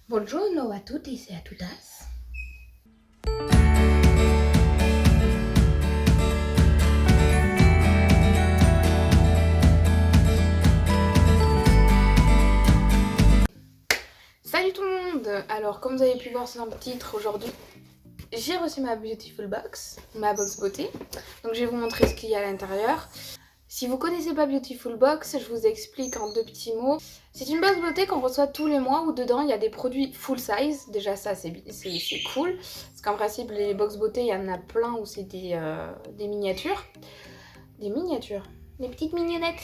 Buongiorno a tutti et a todas. Salut tout le monde. Alors comme vous avez pu voir sur le titre, aujourd'hui j'ai reçu ma Beautiful Box, ma box beauté. Donc je vais vous montrer ce qu'il y a à l'intérieur. Si vous connaissez pas Beautiful Box, je vous explique en deux petits mots. C'est une box beauté qu'on reçoit tous les mois où dedans il y a des produits full size. Déjà ça c'est cool. Parce qu'en principe les box beauté il y en a plein où c'est des miniatures. Des miniatures. Des petites mignonnettes.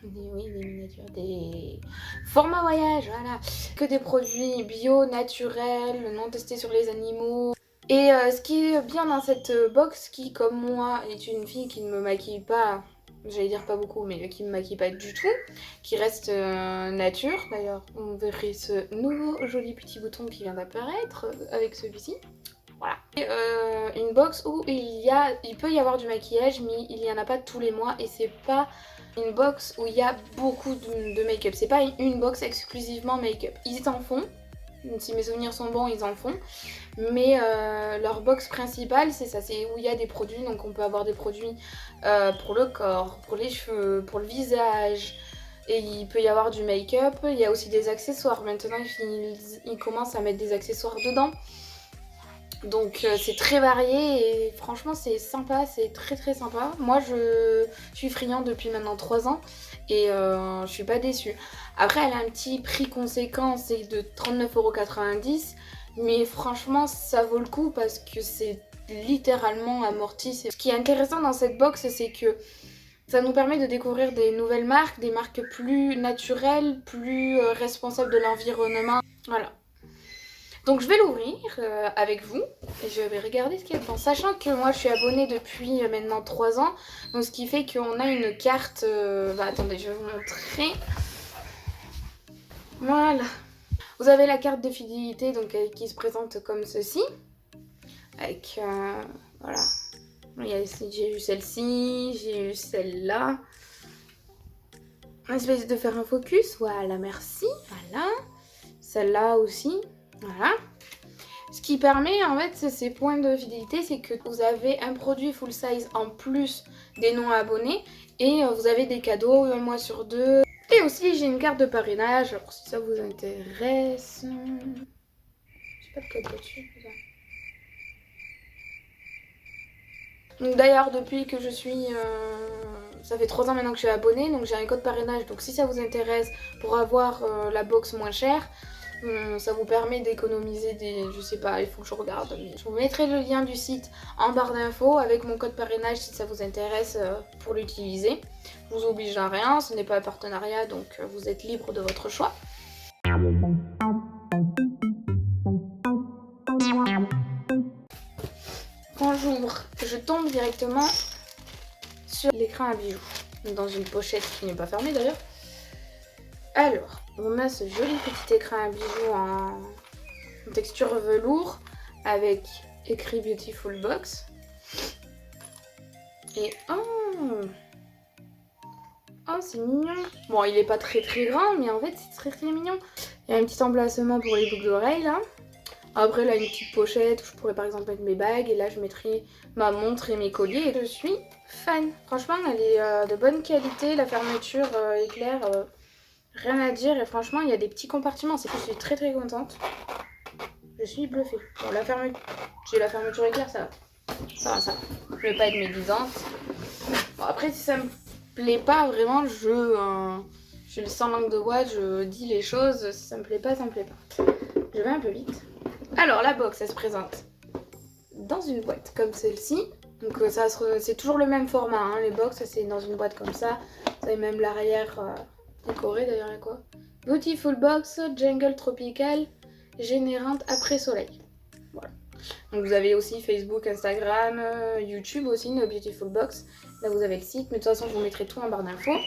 Oui, des miniatures, des formats voyage, voilà. Que des produits bio, naturels, non testés sur les animaux. Et ce qui est bien dans cette box, qui comme moi est une fille qui ne me maquille pas, j'allais dire pas beaucoup, mais qui ne me maquille pas du tout, qui reste nature. D'ailleurs, on verrait ce nouveau joli petit bouton qui vient d'apparaître avec celui-ci. Voilà. Et, une box où il peut y avoir du maquillage, mais il n'y en a pas tous les mois et c'est pas une box où il y a beaucoup de make-up. C'est pas une box exclusivement make-up. Ils en font, si mes souvenirs sont bons, ils en font. Mais leur box principale, c'est ça, c'est où il y a des produits. Donc on peut avoir des produits pour le corps, pour les cheveux, pour le visage. Et il peut y avoir du make-up. Il y a aussi des accessoires. Maintenant, ils commencent à mettre des accessoires dedans. Donc c'est très varié et franchement c'est sympa, c'est très très sympa. Moi je suis friand depuis maintenant 3 ans et je suis pas déçue. Après elle a un petit prix conséquent, c'est de 39,90 €, mais franchement ça vaut le coup parce que c'est littéralement amorti. Ce qui est intéressant dans cette box, c'est que ça nous permet de découvrir des nouvelles marques, des marques plus naturelles, plus responsables de l'environnement. Voilà. Donc je vais l'ouvrir avec vous et je vais regarder ce qu'il y a dedans. Sachant que moi je suis abonnée depuis maintenant 3 ans, donc ce qui fait qu'on a une carte... attendez, je vais vous montrer. Voilà. Vous avez la carte de fidélité donc, qui se présente comme ceci. Avec... voilà. J'ai eu celle-ci, j'ai eu celle-là. Je vais essayer de faire un focus. Voilà, merci. Voilà. Celle-là aussi. Voilà. Ce qui permet, en fait, ces points de fidélité, c'est que vous avez un produit full size en plus des non-abonnés et vous avez des cadeaux un mois sur 2. Et aussi, j'ai une carte de parrainage, alors si ça vous intéresse... J'ai pas de code dessus, d'ailleurs, depuis que je suis... ça fait 3 ans maintenant que je suis abonnée, donc j'ai un code parrainage. Donc si ça vous intéresse pour avoir la box moins chère, ça vous permet d'économiser des... Je sais pas, il faut que je regarde. Mais je vous mettrai le lien du site en barre d'infos avec mon code parrainage si ça vous intéresse pour l'utiliser. Je vous oblige à rien, ce n'est pas un partenariat, donc vous êtes libre de votre choix. Quand j'ouvre, je tombe directement sur l'écran à bijoux, dans une pochette qui n'est pas fermée d'ailleurs. Alors, on a ce joli petit écran à bijoux en texture velours avec écrit Beautiful Box. Et oh, c'est mignon. Bon, il est pas très très grand, mais en fait c'est très très mignon. Il y a un petit emplacement pour les boucles d'oreilles là. Après là, une petite pochette où je pourrais par exemple mettre mes bagues. Et là, je mettrai ma montre et mes colliers. Et je suis fan. Franchement, elle est de bonne qualité. La fermeture éclair, rien à dire. Et franchement, il y a des petits compartiments. C'est que je suis très très contente. Je suis bluffée. Bon, j'ai la fermeture éclair, ça va. Ça va, ça va. Je vais pas être médisante. Bon, après, si ça me plaît pas, vraiment, je le sans langue de bois, je dis les choses. Si ça me plaît pas, ça me plaît pas. Je vais un peu vite. Alors, la box, elle se présente dans une boîte comme celle-ci. Donc, c'est toujours le même format, hein. Les box, c'est dans une boîte comme ça. Vous avez même l'arrière décoré, d'ailleurs, il y a quoi? Beautiful Box, Jungle Tropical, générante après soleil. Voilà. Donc, vous avez aussi Facebook, Instagram, YouTube aussi, No Beautiful Box. Là, vous avez le site, mais de toute façon, je vous mettrai tout en barre d'infos.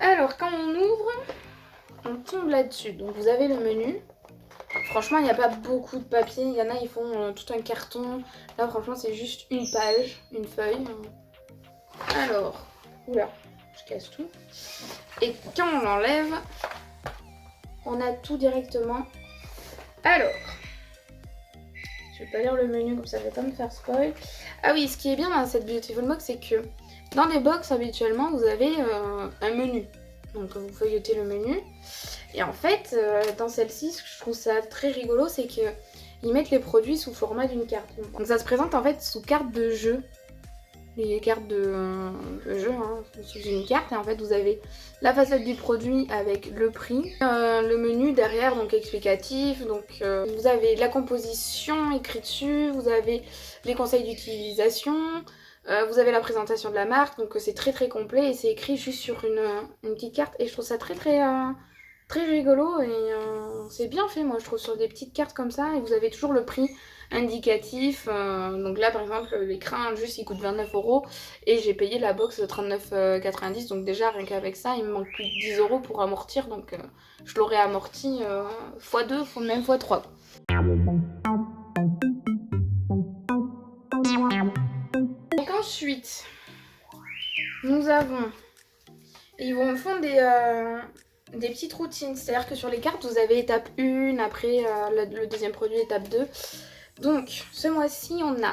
Alors, quand on ouvre, on tombe là-dessus. Donc, vous avez le menu. Franchement, il n'y a pas beaucoup de papier. Il y en a, ils font tout un carton. Là, franchement, c'est juste une page, une feuille. Alors, oula, je casse tout. Et quand on l'enlève, on a tout directement Alors, je vais pas lire le menu comme ça je vais pas me faire spoil. Ah oui, ce qui est bien dans cette Beautiful Box, c'est que dans les box habituellement vous avez un menu. Donc vous feuilletez le menu. Et en fait, dans celle-ci, ce que je trouve ça très rigolo, c'est que ils mettent les produits sous format d'une carte. Donc ça se présente en fait sous carte de jeu. Les cartes de jeu, hein, sous une carte. Et en fait, vous avez la facette du produit avec le prix, le menu derrière, donc explicatif. Donc vous avez la composition écrite dessus, vous avez les conseils d'utilisation, vous avez la présentation de la marque. Donc c'est très très complet et c'est écrit juste sur une petite carte. Et je trouve ça très très très rigolo et c'est bien fait, moi je trouve, sur des petites cartes comme ça. Et vous avez toujours le prix indicatif. Donc là, par exemple, l'écran juste il coûte 29 € et j'ai payé la box de 39,90 €. Donc déjà, rien qu'avec ça, il me manque plus de 10 € pour amortir. Donc je l'aurais amorti x2, même x3. Donc ensuite, nous avons... Ils vont font des petites routines, c'est-à-dire que sur les cartes, vous avez étape 1, après le deuxième produit, étape 2. Donc, ce mois-ci, on a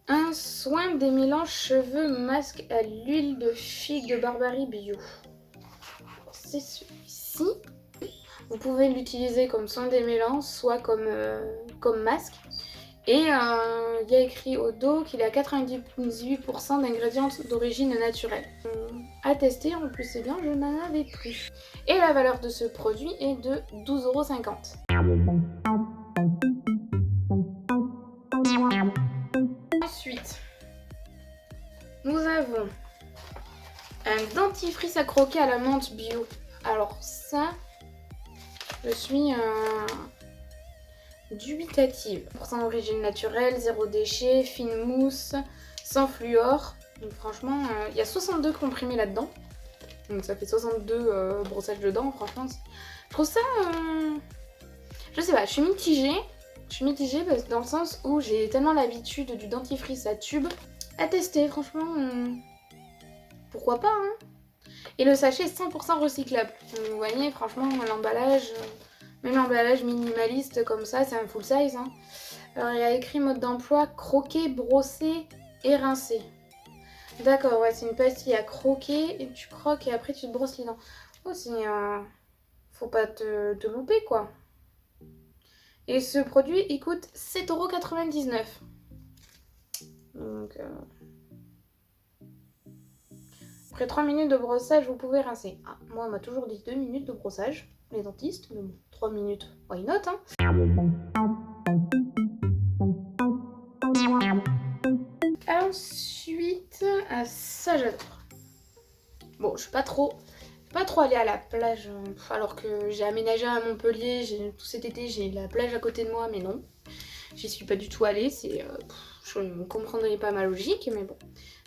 un soin des mélanges cheveux masque à l'huile de figue de Barbarie Bio. C'est celui-ci. Vous pouvez l'utiliser comme soin des mélanges, soit comme masque. Et il y a écrit au dos qu'il a 98% d'ingrédients d'origine naturelle. À tester, en plus c'est bien, je n'en avais plus. Et la valeur de ce produit est de 12,50 €. Ensuite, nous avons un dentifrice à croquer à la menthe bio. Alors ça, je suis dubitative. % d'origine naturelle, 0 déchet, fine mousse, sans fluor. Donc franchement, il y a 62 comprimés là-dedans. Donc ça fait 62 brossages de dents, franchement. Je trouve ça... je sais pas, je suis mitigée. Je suis mitigée parce que dans le sens où j'ai tellement l'habitude du dentifrice à tube. À tester, franchement, pourquoi pas, hein. Et le sachet est 100% recyclable. Donc, vous voyez, franchement, l'emballage, même l'emballage minimaliste comme ça, c'est un full size, hein. Alors, il y a écrit mode d'emploi, croquer, brosser et rincer. D'accord, ouais, c'est une pastille à croquer, et tu croques et après tu te brosses les dents. Oh, c'est... faut pas te louper, quoi. Et ce produit, il coûte 7,99 €. Donc... après 3 minutes de brossage, vous pouvez rincer. Ah, moi, on m'a toujours dit 2 minutes de brossage, les dentistes. Mais bon, 3 minutes, why not, hein. Ensuite, ça j'adore. Bon, je suis pas trop allée à la plage, alors que j'ai aménagé à Montpellier, tout cet été, j'ai la plage à côté de moi, mais non. J'y suis pas du tout allée, je ne comprendrais pas ma logique, mais bon.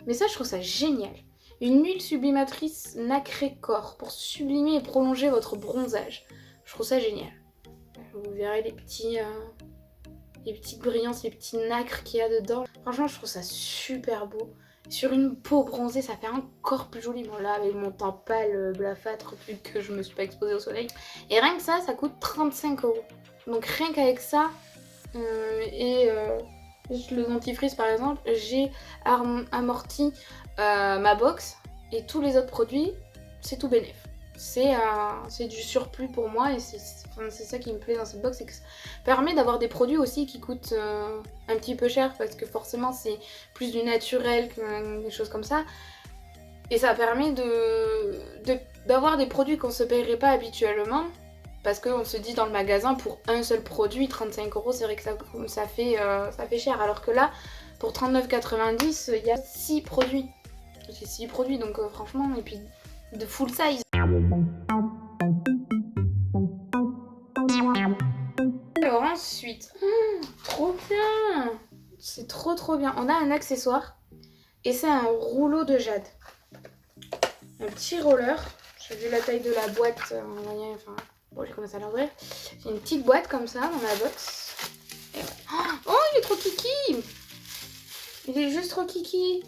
Mais ça, je trouve ça génial. Une huile sublimatrice nacré corps pour sublimer et prolonger votre bronzage. Je trouve ça génial. Vous verrez les petites brillances, les petits nacres qu'il y a dedans. Franchement, je trouve ça super beau. Sur une peau bronzée, ça fait encore plus joli. Bon là, avec mon teint pâle, blafâtre, vu que je me suis pas exposée au soleil. Et rien que ça coûte 35 €. Donc rien qu'avec ça, le dentifrice par exemple, j'ai amorti ma box et tous les autres produits, c'est tout bénef. C'est du surplus pour moi et c'est ça qui me plaît dans cette box, c'est que ça permet d'avoir des produits aussi qui coûtent un petit peu cher parce que forcément c'est plus du naturel que des choses comme ça. Et ça permet d'avoir des produits qu'on se paierait pas habituellement. Parce qu'on se dit dans le magasin, pour un seul produit, 35 €, c'est vrai que ça fait cher. Alors que là, pour 39,90 €, il y a 6 produits. J'ai 6 produits, donc franchement, et puis de full size. Alors ensuite, trop bien! C'est trop bien. On a un accessoire, et c'est un rouleau de jade. Un petit roller. J'ai vu la taille de la boîte, enfin... Bon, j'ai commencé à l'ouvrir. J'ai une petite boîte comme ça dans ma box. Oh, il est trop kiki! Il est juste trop kiki.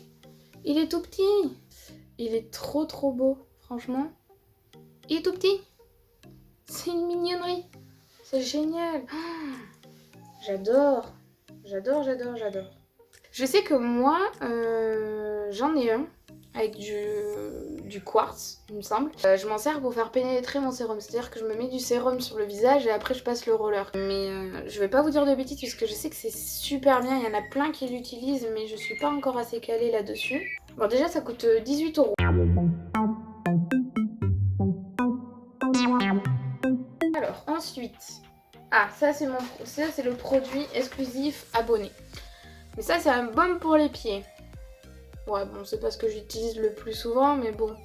Il est tout petit. Il est trop beau, franchement. Il est tout petit. C'est une mignonnerie. c'est génial. J'adore. J'adore. Je sais que moi, j'en ai un avec du quartz, il me semble. Je m'en sers pour faire pénétrer mon sérum, c'est-à-dire que je me mets du sérum sur le visage et après je passe le roller. Mais je vais pas vous dire de bêtises puisque je sais que c'est super bien, il y en a plein qui l'utilisent mais je suis pas encore assez calée là-dessus. Bon déjà ça coûte 18 €. Alors ensuite, ça c'est le produit exclusif abonné. Mais ça c'est un baume pour les pieds. Ouais, bon, c'est pas ce que j'utilise le plus souvent, mais bon,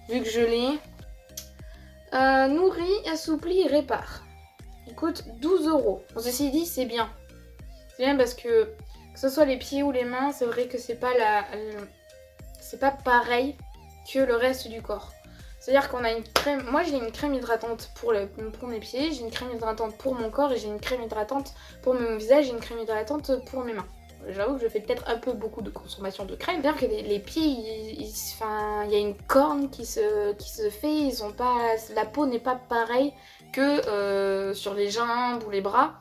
vu que je l'ai. Nourrit, assouplit et répare. Il coûte 12 €. Bon, ceci dit, c'est bien. C'est bien parce que ce soit les pieds ou les mains, c'est vrai que c'est pas c'est pas pareil que le reste du corps. C'est-à-dire qu'on a une crème. Moi, j'ai une crème hydratante pour mes pieds, j'ai une crème hydratante pour mon corps et j'ai une crème hydratante pour mon visage et une crème hydratante pour mes mains. J'avoue que je fais peut-être un peu beaucoup de consommation de crème. C'est-à-dire que les pieds, il y a une corne qui se fait. La peau n'est pas pareille que sur les jambes ou les bras.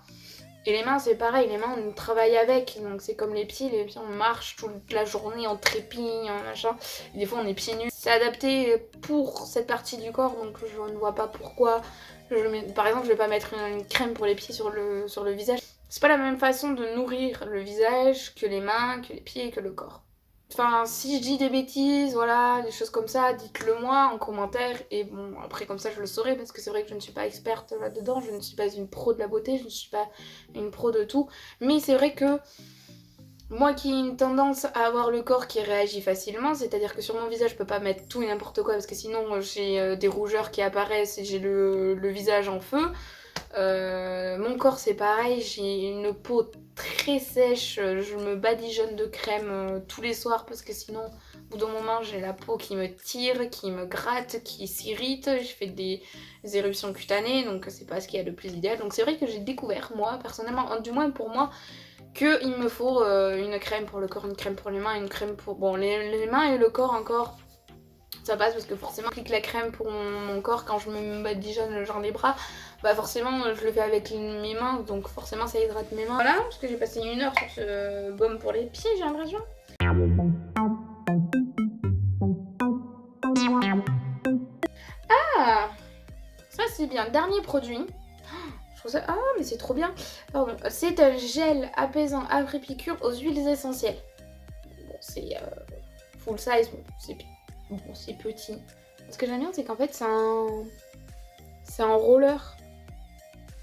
Et les mains, c'est pareil. Les mains, on travaille avec. Donc c'est comme les pieds. Les pieds, on marche toute la journée, on trépigne, machin. Et des fois, on est pieds nus. C'est adapté pour cette partie du corps. Donc je ne vois pas pourquoi. Par exemple, je vais pas mettre une crème pour les pieds sur le visage. C'est pas la même façon de nourrir le visage que les mains, que les pieds, que le corps. Enfin, si je dis des bêtises, voilà, des choses comme ça, dites-le moi en commentaire. Et bon, après comme ça je le saurai parce que c'est vrai que je ne suis pas experte là-dedans. Je ne suis pas une pro de la beauté, je ne suis pas une pro de tout. Mais c'est vrai que moi qui ai une tendance à avoir le corps qui réagit facilement, c'est-à-dire que sur mon visage je peux pas mettre tout et n'importe quoi parce que sinon j'ai des rougeurs qui apparaissent et j'ai le visage en feu. Mon corps c'est pareil, j'ai une peau très sèche, je me badigeonne de crème tous les soirs parce que sinon au bout d'un moment j'ai la peau qui me tire, qui me gratte, qui s'irrite, je fais des éruptions cutanées donc c'est pas ce qu'il y a de plus idéal. Donc c'est vrai que j'ai découvert moi personnellement, du moins pour moi, qu'il me faut une crème pour le corps, une crème pour les mains, une crème pour... Bon les mains et le corps encore ça passe parce que forcément je clique la crème pour mon corps quand je me badigeonne genre les bras, bah forcément je le fais avec mes mains donc forcément ça hydrate mes mains. Voilà, parce que j'ai passé 1 heure sur ce baume pour les pieds j'ai l'impression. Ah, ça c'est bien, dernier produit. Je trouve ça... Ah mais c'est trop bien. Pardon. C'est un gel apaisant après piqûre aux huiles essentielles. Bon c'est full size, bon, c'est petit. Ce que j'aime bien, c'est qu'en fait, c'est un roller.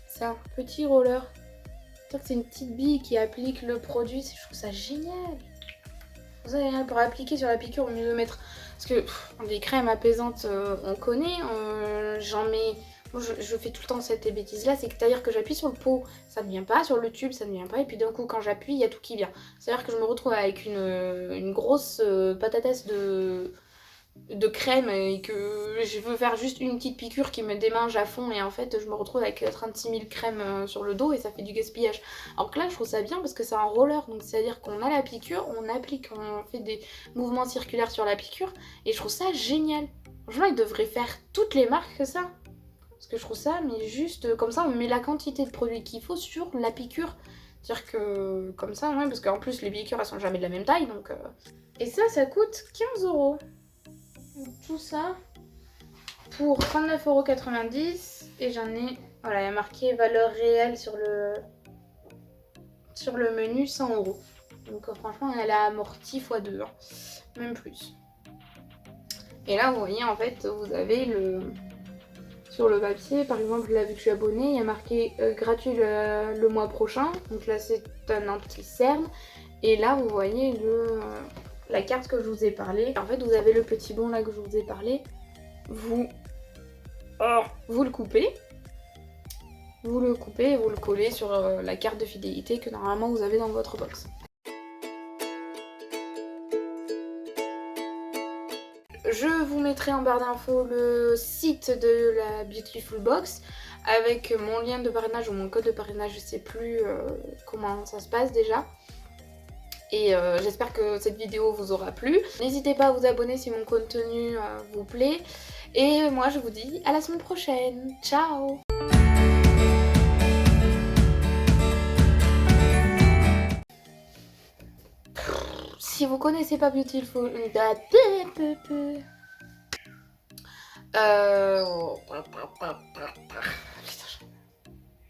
C'est un petit roller. C'est une petite bille qui applique le produit. Je trouve ça génial. Vous savez, pour appliquer sur la piqûre, au mieux de mettre... Parce que des crèmes apaisantes, on connaît. J'en mets... Moi, je fais tout le temps cette bêtise-là. C'est-à-dire que j'appuie sur le pot, ça ne vient pas. Sur le tube, ça ne vient pas. Et puis d'un coup, quand j'appuie, il y a tout qui vient. C'est-à-dire que je me retrouve avec une grosse patatesse de crème et que je veux faire juste une petite piqûre qui me démange à fond et en fait je me retrouve avec 36 000 crèmes sur le dos et ça fait du gaspillage. Alors que là je trouve ça bien parce que c'est un roller, donc c'est à dire qu'on a la piqûre, on applique, on fait des mouvements circulaires sur la piqûre et je trouve ça génial. Franchement ils devraient faire toutes les marques que ça. Parce que je trouve ça, mais juste comme ça on met la quantité de produits qu'il faut sur la piqûre. C'est-à-dire que comme ça, ouais, parce qu'en plus les piqûres elles sont jamais de la même taille donc... Et ça coûte 15 €. Tout ça pour 39,90 € et j'en ai, voilà, il y a marqué valeur réelle sur le menu 100 €. Donc franchement elle a amorti x2, hein, même plus. Et là vous voyez en fait vous avez sur le papier, par exemple là vu que je suis abonnée, il y a marqué gratuit le mois prochain. Donc là c'est un anti-cerne et là vous voyez la carte que je vous ai parlé. En fait, vous avez le petit bon là que je vous ai parlé. Vous le coupez. Vous le coupez et vous le collez sur la carte de fidélité que normalement vous avez dans votre box. Je vous mettrai en barre d'infos le site de la Beautiful Box avec mon lien de parrainage ou mon code de parrainage, je sais plus comment ça se passe déjà. Et j'espère que cette vidéo vous aura plu. N'hésitez pas à vous abonner si mon contenu vous plaît. Et moi je vous dis à la semaine prochaine. Ciao! si vous connaissez pas Beautiful...